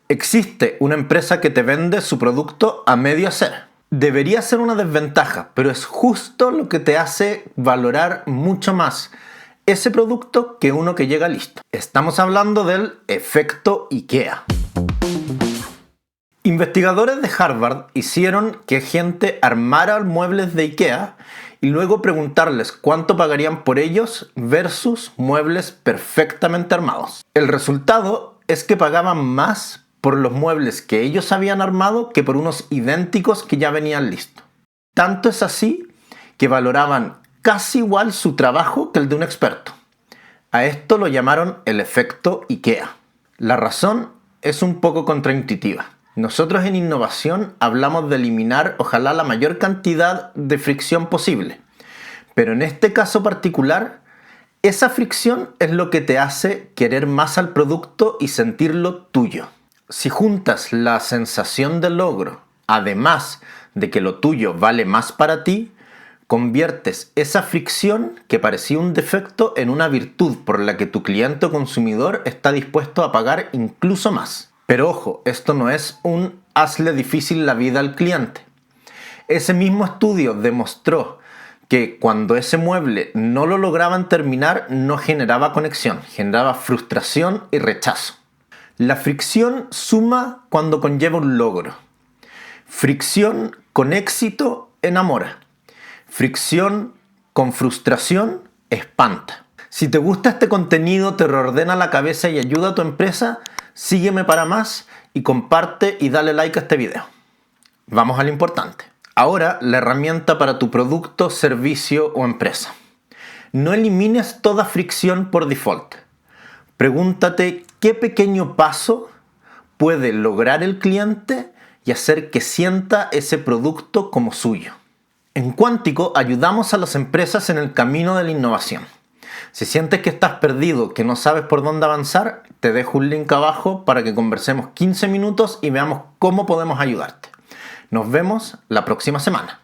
Existe una empresa que te vende su producto a medio hacer. Debería ser una desventaja, pero es justo lo que te hace valorar mucho más ese producto que uno que llega listo. Estamos hablando del efecto IKEA. Investigadores de Harvard hicieron que gente armara muebles de IKEA y luego preguntarles cuánto pagarían por ellos versus muebles perfectamente armados. El resultado es que pagaban más por los muebles que ellos habían armado que por unos idénticos que ya venían listos. Tanto es así que valoraban casi igual su trabajo que el de un experto. A esto lo llamaron el efecto IKEA. La razón es un poco contraintuitiva. Nosotros en innovación hablamos de eliminar ojalá la mayor cantidad de fricción posible. Pero en este caso particular, esa fricción es lo que te hace querer más al producto y sentirlo tuyo. Si juntas la sensación de logro, además de que lo tuyo vale más para ti, conviertes esa fricción que parecía un defecto en una virtud por la que tu cliente o consumidor está dispuesto a pagar incluso más. Pero ojo, esto no es un hazle difícil la vida al cliente. Ese mismo estudio demostró que cuando ese mueble no lo lograban terminar, no generaba conexión, generaba frustración y rechazo. La fricción suma cuando conlleva un logro. Fricción con éxito enamora. Fricción con frustración espanta. Si te gusta este contenido, te reordena la cabeza y ayuda a tu empresa, sígueme para más y comparte y dale like a este video. Vamos a lo importante. Ahora, la herramienta para tu producto, servicio o empresa. No elimines toda fricción por default. Pregúntate qué pequeño paso puede lograr el cliente y hacer que sienta ese producto como suyo. En Cuántico ayudamos a las empresas en el camino de la innovación. Si sientes que estás perdido, que no sabes por dónde avanzar, te dejo un link abajo para que conversemos 15 minutos y veamos cómo podemos ayudarte. Nos vemos la próxima semana.